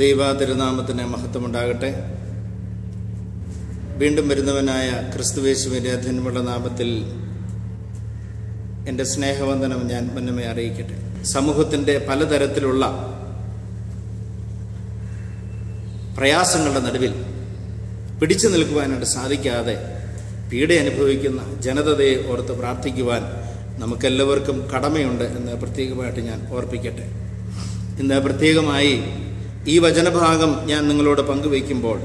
ദൈവതിരുനാമത്തിന് മഹത്വമുണ്ടാകട്ടെ. വീണ്ടും വരുന്നവനായ ക്രിസ്തുയേശുവിന്റെ അധന്യമുള്ള നാമത്തിൽ എൻ്റെ സ്നേഹവന്ദനം ഞാൻ മുന്നമേ അറിയിക്കട്ടെ. സമൂഹത്തിൻ്റെ പലതരത്തിലുള്ള പ്രയാസങ്ങളുടെ നടുവിൽ പിടിച്ചു നിൽക്കുവാനായിട്ട് സാധിക്കാതെ പീഡ അനുഭവിക്കുന്ന ജനതയെ ഓർത്ത് പ്രാർത്ഥിക്കുവാൻ നമുക്കെല്ലാവർക്കും കടമയുണ്ട് എന്ന് പ്രത്യേകമായിട്ട് ഞാൻ ഓർപ്പിക്കട്ടെ. ഇന്ന് പ്രത്യേകമായി ഈ വചനഭാഗം ഞാൻ നിങ്ങളോട് പങ്കുവയ്ക്കുമ്പോൾ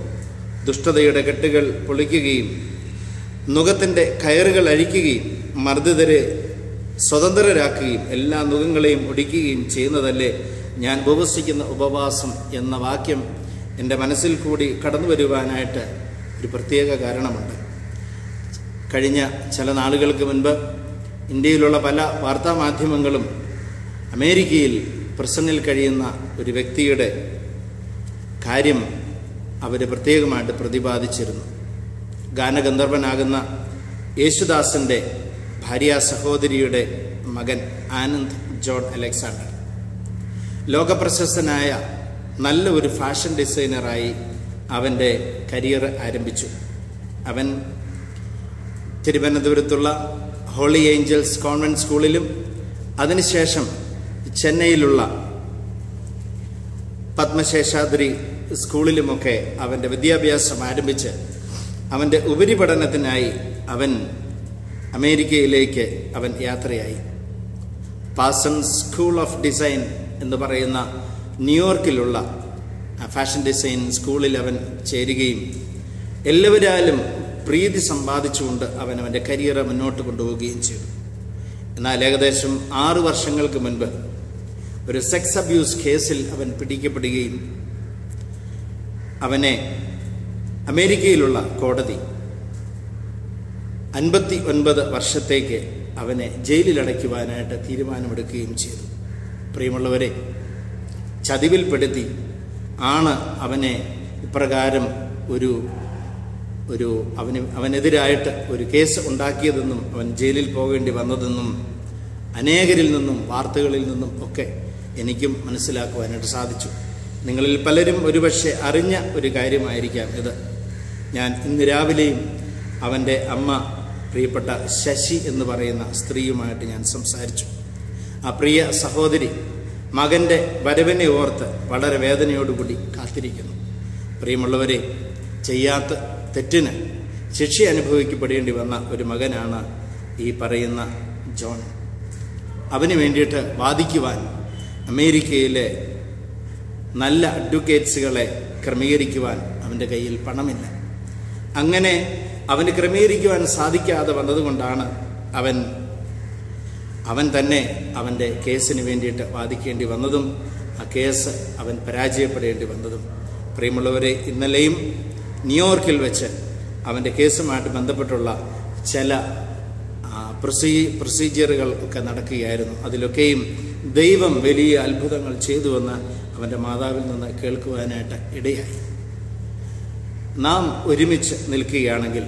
ദുഷ്ടതയുടെ കെട്ടുകൾ പൊളിക്കുകയും നുകത്തിൻ്റെ കയറുകൾ അഴിക്കുകയും മർദ്ദിതരെ സ്വതന്ത്രരാക്കുകയും എല്ലാ നുകങ്ങളെയും ഒടിക്കുകയും ചെയ്യുന്നതല്ലേ ഞാൻ ഉപവസിക്കുന്ന ഉപവാസം എന്ന വാക്യം എൻ്റെ മനസ്സിൽ കൂടി കടന്നു വരുവാനായിട്ട് ഒരു പ്രത്യേക കാരണമുണ്ട്. കഴിഞ്ഞ ചില നാളുകൾക്ക് മുൻപ് ഇന്ത്യയിലുള്ള പല വാർത്താമാധ്യമങ്ങളും അമേരിക്കയിൽ പ്രിസണിൽ കഴിയുന്ന ഒരു വ്യക്തിയുടെ കാര്യം അവർ പ്രത്യേകമായിട്ട് പ്രതിപാദിച്ചിരുന്നു. ഗാനഗന്ധർവനാകുന്ന യേശുദാസിൻ്റെ ഭാര്യ സഹോദരിയുടെ മകൻ ആനന്ദ് ജോൺ അലക്സാണ്ടർ ലോകപ്രശസ്തനായ നല്ല ഒരു ഫാഷൻ ഡിസൈനറായി അവൻ്റെ കരിയർ ആരംഭിച്ചു. അവൻ തിരുവനന്തപുരത്തുള്ള ഹോളി ഏഞ്ചൽസ് കോൺവെന്റ് സ്കൂളിലും അതിനുശേഷം ചെന്നൈയിലുള്ള പത്മശേഷാദ്രി സ്കൂളിലുമൊക്കെ അവൻ്റെ വിദ്യാഭ്യാസം ആരംഭിച്ച് അവൻ്റെ ഉപരിപഠനത്തിനായി അവൻ അമേരിക്കയിലേക്ക് അവൻ യാത്രയായി. പാസൺ സ്കൂൾ ഓഫ് ഡിസൈൻ എന്ന് പറയുന്ന ന്യൂയോർക്കിലുള്ള ഫാഷൻ ഡിസൈൻ സ്കൂളിൽ അവൻ ചേരുകയും എല്ലാവരാലും പ്രീതി സമ്പാദിച്ചുകൊണ്ട് അവൻ അവൻ്റെ കരിയർ മുന്നോട്ട് കൊണ്ടുപോവുകയും ചെയ്തു. എന്നാൽ ഏകദേശം 6 വർഷങ്ങൾക്ക് മുൻപ് ഒരു സെക്സ് അബ്യൂസ് കേസിൽ അവൻ പിടിക്കപ്പെടുകയും അവനെ അമേരിക്കയിലുള്ള കോടതി 59 വർഷത്തേക്ക് അവനെ ജയിലിലടയ്ക്കുവാനായിട്ട് തീരുമാനമെടുക്കുകയും ചെയ്തു. പ്രിയമുള്ളവരെ, ചതിവിൽപ്പെടുത്തി ആണ് അവനെ ഇപ്രകാരം അവനെതിരായിട്ട് ഒരു കേസ് ഉണ്ടാക്കിയതെന്നും അവൻ ജയിലിൽ പോകേണ്ടി വന്നതെന്നും അനേകരിൽ നിന്നും വാർത്തകളിൽ നിന്നും ഒക്കെ എനിക്കും മനസ്സിലാക്കുവാനായിട്ട് സാധിച്ചു. നിങ്ങളിൽ പലരും ഒരുപക്ഷെ അറിഞ്ഞ ഒരു കാര്യമായിരിക്കാം ഇത്. ഞാൻ ഇന്ന് രാവിലെയും അവൻ്റെ അമ്മ പ്രിയപ്പെട്ട ശശി എന്ന് പറയുന്ന സ്ത്രീയുമായിട്ട് ഞാൻ സംസാരിച്ചു. ആ പ്രിയ സഹോദരി മകൻ്റെ വരവിനെ ഓർത്ത് വളരെ വേദനയോടുകൂടി കാത്തിരിക്കുന്നു. പ്രിയമുള്ളവരെ, ചെയ്യാത്ത തെറ്റിന് ശിക്ഷ അനുഭവിക്കപ്പെടേണ്ടി വന്ന ഒരു മകനാണ് ഈ പറയുന്ന ജോൺ. അവന് വേണ്ടിയിട്ട് വാദിക്കുവാൻ അമേരിക്കയിലെ നല്ല അഡ്വക്കേറ്റ്സുകളെ ക്രമീകരിക്കുവാൻ അവൻ്റെ കയ്യിൽ പണമില്ല. അങ്ങനെ അവന് ക്രമീകരിക്കുവാൻ സാധിക്കാതെ വന്നതുകൊണ്ടാണ് അവൻ തന്നെ അവൻ്റെ കേസിന് വേണ്ടിയിട്ട് വാദിക്കേണ്ടി വന്നതും ആ കേസ് അവൻ പരാജയപ്പെടേണ്ടി വന്നതും. പ്രിയമുള്ളവരെ, ഇന്നലെയും ന്യൂയോർക്കിൽ വെച്ച് അവൻ്റെ കേസുമായിട്ട് ബന്ധപ്പെട്ടുള്ള ചില പ്രൊസീജിയറുകൾ ഒക്കെ നടക്കുകയായിരുന്നു. അതിലൊക്കെയും ദൈവം വലിയ അത്ഭുതങ്ങൾ ചെയ്തുവെന്ന് അവൻ്റെ മാതാവിൽ നിന്ന് കേൾക്കുവാനായിട്ട് ഇടയായി. നാം ഒരുമിച്ച് നിൽക്കുകയാണെങ്കിൽ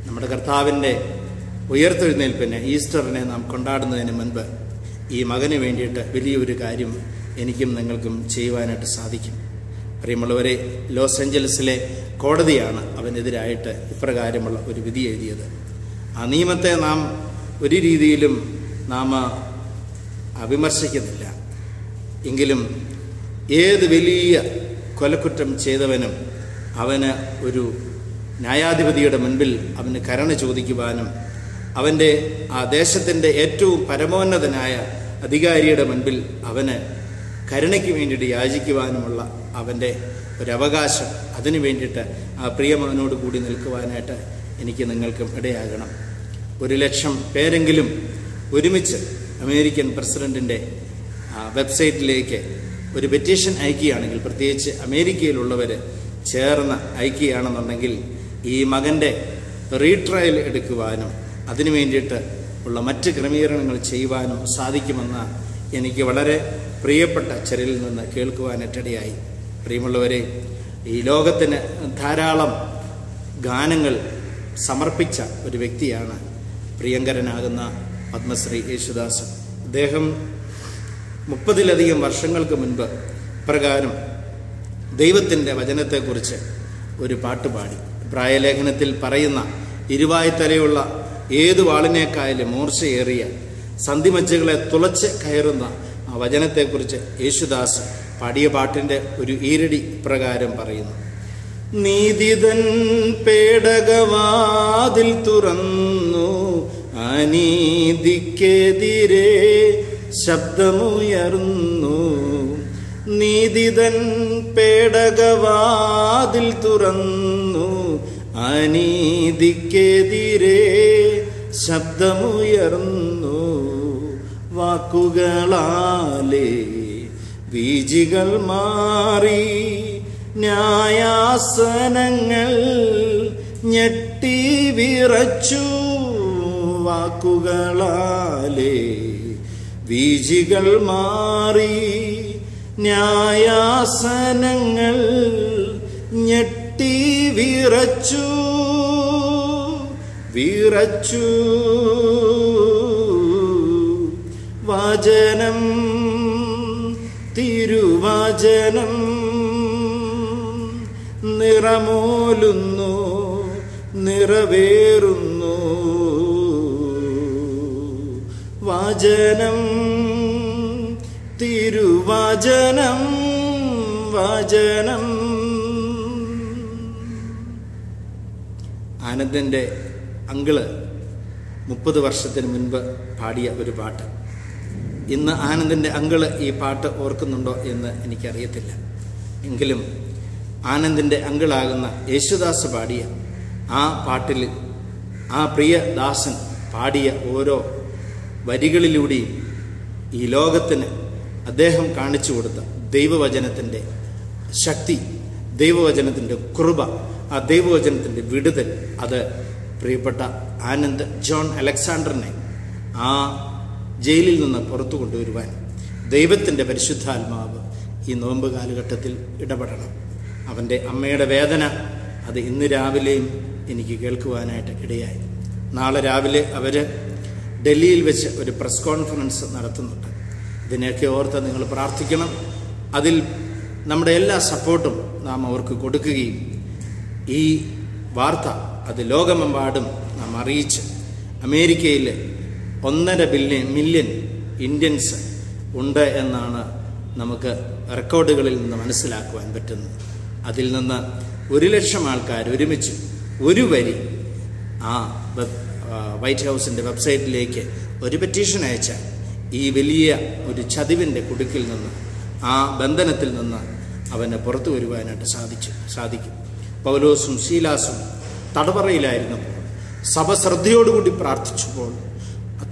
നമ്മുടെ കർത്താവിൻ്റെ ഉയർത്തെഴുന്നേൽപ്പിനെ, ഈസ്റ്ററിനെ നാം കൊണ്ടാടുന്നതിന് മുൻപ് ഈ മകന് വേണ്ടിയിട്ട് വലിയൊരു കാര്യം എനിക്കും നിങ്ങൾക്കും ചെയ്യുവാനായിട്ട് സാധിക്കും. പ്രിയമുള്ളവരെ, ലോസ് ഏഞ്ചൽസിലെ കോടതിയാണ് അവനെതിരായിട്ട് ഇപ്രകാരമുള്ള ഒരു വിധി എഴുതിയത്. ആ നിയമത്തെ നാം ഒരു രീതിയിലും നാം വിമർശിക്കുന്നില്ല. എങ്കിലും ഏത് വലിയ കൊലക്കുറ്റം ചെയ്തവനും അവന് ഒരു ന്യായാധിപതിയുടെ മുൻപിൽ അവന് കരുണ ചോദിക്കുവാനും അവൻ്റെ ആ ദേശത്തിൻ്റെ ഏറ്റവും പരമോന്നതനായ അധികാരിയുടെ മുൻപിൽ അവന് കരുണയ്ക്ക് വേണ്ടിയിട്ട് യാചിക്കുവാനുമുള്ള അവൻ്റെ ഒരവകാശം, അതിനു വേണ്ടിയിട്ട് ആ പ്രിയമകനോട് കൂടി നിൽക്കുവാനായിട്ട് എനിക്ക് നിങ്ങൾക്കും ഇടയാകണം. 1,00,000 പേരെങ്കിലും ഒരുമിച്ച് അമേരിക്കൻ പ്രസിഡന്റിൻ്റെ വെബ്സൈറ്റിലേക്ക് ഒരു പെറ്റീഷൻ അയക്കുകയാണെങ്കിൽ, പ്രത്യേകിച്ച് അമേരിക്കയിലുള്ളവർ ചേർന്ന് അയക്കുകയാണെന്നുണ്ടെങ്കിൽ ഈ മകൻ്റെ റീട്രയൽ എടുക്കുവാനും അതിനു വേണ്ടിയിട്ട് ഉള്ള മറ്റ് ക്രമീകരണങ്ങൾ ചെയ്യുവാനും സാധിക്കുമെന്ന് എനിക്ക് വളരെ പ്രിയപ്പെട്ട ചിലരിൽ നിന്ന് കേൾക്കുവാനിടയായി. പ്രിയമുള്ളവരെ, ഈ ലോകത്തിന് ധാരാളം ഗാനങ്ങൾ സമർപ്പിച്ച ഒരു വ്യക്തിയാണ് പ്രിയങ്കരനാകുന്ന പത്മശ്രീ യേശുദാസ്. അദ്ദേഹം 30-ലധികം വർഷങ്ങൾക്ക് മുൻപ് പ്രകാരം ദൈവത്തിൻ്റെ വചനത്തെക്കുറിച്ച് ഒരു പാട്ടുപാടി. പ്രായലേഖനത്തിൽ പറയുന്ന ഇരുവായ്ത്തലയുള്ള ഏതു വാളിനേക്കായാലും മൂർച്ചയേറിയ സന്ധിമജ്ജകളെ തുളച്ച് കയറുന്ന ആ വചനത്തെക്കുറിച്ച് യേശുദാസ് പാടിയ പാട്ടിൻ്റെ ഒരു ഈരടി പ്രകാരം പറയുന്നു. നീതിതൻ പേടകവാതിൽ തുറന്നു, അനീതിക്കെതിരെ ശബ്ദമുയർന്നു. നീതിതൻ പേടകവാതിൽ തുറന്നു, അനീതിക്കെതിരെ ശബ്ദമുയർന്നു. വാക്കുകളാലേ വീജികൾ മാറി, ന്യായാസനങ്ങൾ ഞെട്ടി വിറച്ചു. വാക്കുകളാലേ വീജികൾ മാറി, ന്യായാസനങ്ങൾ ഞെട്ടി വിറച്ചു. വിറച്ചു വചനം, തിരുവചനം നിറമോലുന്നു, നിറവേറുന്നു. വചനം, തിരുവചനം, വചനം. ആനന്ദൻ്റെ അങ്കിള് 30 വർഷത്തിന് മുൻപ് പാടിയ ഒരു പാട്ട്. ഇന്ന് ആനന്ദിൻ്റെ അങ്കിള് ഈ പാട്ട് ഓർക്കുന്നുണ്ടോ എന്ന് എനിക്കറിയത്തില്ല. എങ്കിലും ആനന്ദിൻ്റെ അങ്കിളാകുന്ന യേശുദാസ് പാടിയ ആ പാട്ടിൽ ആ പ്രിയ ദാസൻ പാടിയ ഓരോ വരികളിലൂടെയും ഈ ലോകത്തിന് അദ്ദേഹം കാണിച്ചു കൊടുത്ത ദൈവവചനത്തിൻ്റെ ശക്തി, ദൈവവചനത്തിൻ്റെ കൃപ, ആ ദൈവവചനത്തിൻ്റെ വിടുതൽ, അത് പ്രിയപ്പെട്ട ആനന്ദ് ജോൺ അലക്സാണ്ടറിനെ ആ ജയിലിൽ നിന്ന് പുറത്തു കൊണ്ടുവരുവാൻ ദൈവത്തിൻ്റെ പരിശുദ്ധാത്മാവ് ഈ നോമ്പ് കാലഘട്ടത്തിൽ ഇടപെടണം. അവൻ്റെ അമ്മയുടെ വേദന അത് ഇന്ന് രാവിലെയും എനിക്ക് കേൾക്കുവാനായിട്ട് ഇടയായി. നാളെ രാവിലെ അവർ ഡൽഹിയിൽ വെച്ച് ഒരു പ്രസ് കോൺഫറൻസ് നടത്തുന്നുണ്ട്. ഇതിനെയൊക്കെ ഓർത്ത് നിങ്ങൾ പ്രാർത്ഥിക്കണം. അതിൽ നമ്മുടെ എല്ലാ സപ്പോർട്ടും നാം അവർക്ക് കൊടുക്കുകയും ഈ വാർത്ത അത് ലോകമെമ്പാടും നാം അറിയിച്ച് അമേരിക്കയിൽ 1.5 മില്യൺ ഇന്ത്യൻസ് ഉണ്ട് എന്നാണ് നമുക്ക് റെക്കോർഡുകളിൽ നിന്ന് മനസ്സിലാക്കുവാൻ പറ്റുന്നത്. അതിൽ നിന്ന് 1,00,000 ആൾക്കാർ ഒരുമിച്ച് ഒരു വരി ആ വൈറ്റ് ഹൗസിൻ്റെ വെബ്സൈറ്റിലേക്ക് ഒരു പെറ്റീഷൻ അയച്ചാൽ ഈ വലിയ ഒരു ചതിവിൻ്റെ കുടുക്കിൽ നിന്ന്, ആ ബന്ധനത്തിൽ നിന്ന് അവന് പുറത്തു വരുവാനായിട്ട് സാധിക്കും. പൗലോസും ശീലാസും തടവറയിലായിരുന്നപ്പോൾ സഭ ശ്രദ്ധയോടുകൂടി പ്രാർത്ഥിച്ചപ്പോൾ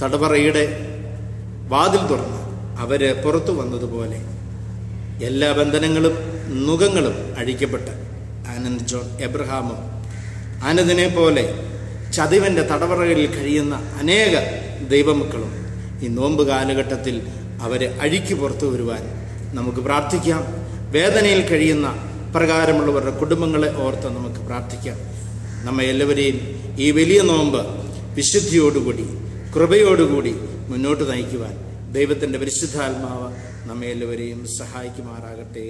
തടവറയുടെ വാതിൽ തുറന്ന് അവർ പുറത്തു വന്നതുപോലെ എല്ലാ ബന്ധനങ്ങളും നുകങ്ങളും അഴിക്കപ്പെട്ട് ആനന്ദ് ജോൺ എബ്രഹാമും ആനന്ദിനെ പോലെ ചതിവൻ്റെ തടവറകളിൽ കഴിയുന്ന അനേക ദൈവമക്കളും ഈ നോമ്പ് കാലഘട്ടത്തിൽ അവരെ അഴിക്ക് പുറത്തു വരുവാൻ നമുക്ക് പ്രാർത്ഥിക്കാം. വേദനയിൽ കഴിയുന്ന പ്രകാരമുള്ളവരുടെ കുടുംബങ്ങളെ ഓർത്ത് നമുക്ക് പ്രാർത്ഥിക്കാം. നമ്മെ എല്ലാവരെയും ഈ വലിയ നോമ്പ് വിശുദ്ധിയോടുകൂടി കൃപയോടുകൂടി മുന്നോട്ട് നയിക്കുവാൻ ദൈവത്തിൻ്റെ പരിശുദ്ധാത്മാവ് നമ്മെ എല്ലാവരെയും സഹായിക്കുമാറാകട്ടെ.